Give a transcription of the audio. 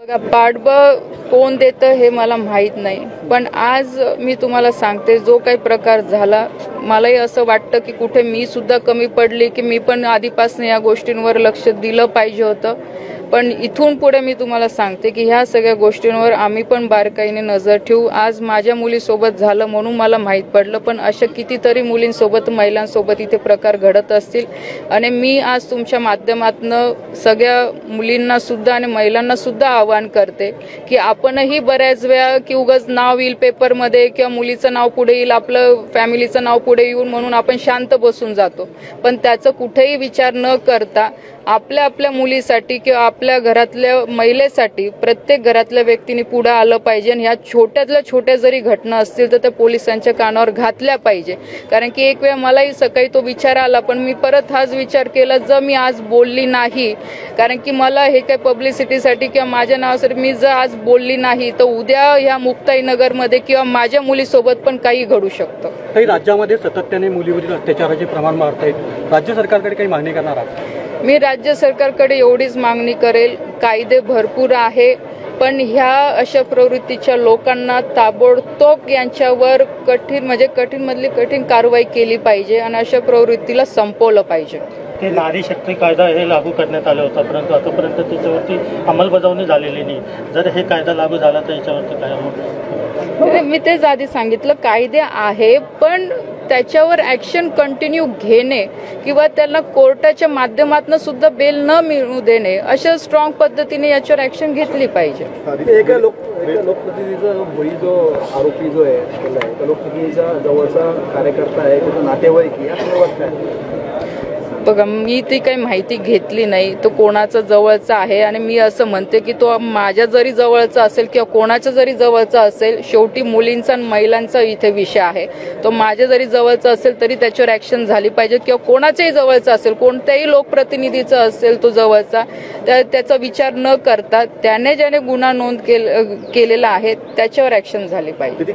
बघा, पाठबळ कोण देतं हे मला माहीत नाही, पण आज मी तुम्हाला सांगते जो काही प्रकार झाला मलाही असं वाटतं की कुठे मी सुद्धा कमी पडली, की मी पण आधीपासून या गोष्टींवर लक्ष दिलं पाहिजे होतं. पण इथून पुढे मी तुम्हाला सांगते की ह्या सगळ्या गोष्टींवर आम्ही पण बारकाईने नजर ठेवू. आज माझ्या मुलीसोबत झालं म्हणून मला माहीत पडलं, पण अशा कितीतरी मुलींसोबत महिलांसोबत इथे प्रकार घडत असतील. आणि मी आज तुमच्या माध्यमातून सगळ्या मुलींना सुद्धा आणि महिलांना सुद्धा आवाहन करते की आपणही बऱ्याच वेळा की उगाच नाव येईल पेपरमध्ये किंवा मुलीचं नाव पुढे येईल, आपलं फॅमिलीचं नाव पुढे येऊन म्हणून आपण शांत बसून जातो. पण त्याचा कुठेही विचार न करता आपल्या मुलीसाठी किंवा आपल्या घरातल्या महिलेसाठी प्रत्येक घरातल्या व्यक्तीने पुढे आलं पाहिजे. आणि ह्या छोट्यातल्या छोट्या जरी घटना असतील तर त्या पोलिसांच्या कानावर घातल्या पाहिजे. कारण की एक वेळ मलाही सकाळी तो विचार आला, पण मी परत हाच विचार केला, जर मी आज बोलली नाही, कारण की मला हे काही पब्लिसिटीसाठी किंवा माझ्या नावासाठी मी जर आज बोलली नाही तर उद्या ह्या मुक्ताईनगरमध्ये किंवा माझ्या मुलीसोबत पण काही घडू शकतं. काही राज्यामध्ये सातत्याने मुलीवरील अत्याचाराचे प्रमाण वाढत आहे, राज्य सरकारकडे काही मागणी करणार आहात? मी राज्य सरकारकडे एवढीच मागणी करेल, कायदे भरपूर आहे, पण ह्या अशा प्रवृत्तीच्या लोकांना ताबडतोब यांच्यावर कठीण मधली कठीण कारवाई केली पाहिजे आणि अशा प्रवृत्तीला संपवलं पाहिजे. ते नारी शक्ती कायदा हे लागू करण्यात आला होता, परंतु आतापर्यंत त्याच्यावरती अंमलबजावणी झालेली नाही. जर हे कायदा लागू झाला तर याच्यावरती काय होईल? मी तेच आधी सांगितलं, कायदे आहे पण त्याच्यावर ऍक्शन कंटिन्यू घेणे किंवा त्याला कोर्टाच्या माध्यमातून सुद्धा बेल न मिळू देणे, अशा स्ट्रॉंग पद्धतीने याच्यावर ऍक्शन घेतली पाहिजे. एका लोकप्रतिनिधीचा जो आरोपी जो आहे त्या लोकप्रतिनिधीचा जवळचा कार्यकर्ता आहे, त्याचा नातेवाईक या संदर्भात काय? बघा, मी ती काही माहिती घेतली नाही, तो कोणाचा जवळचा आहे. आणि मी असं म्हणते की तो माझ्या जरी जवळचा असेल किंवा कोणाच्या जरी जवळचा असेल, शेवटी मुलींचा आणि महिलांचा इथे विषय आहे. तो माझ्या जरी जवळचा असेल तरी त्याच्यावर ऍक्शन झाली पाहिजे, किंवा कोणाच्याही जवळचा असेल, कोणत्याही लोकप्रतिनिधीचा असेल तो जवळचा, त्याचा विचार न करता त्याने ज्याने गुन्हा नोंद केलेला आहे त्याच्यावर ऍक्शन झाली पाहिजे.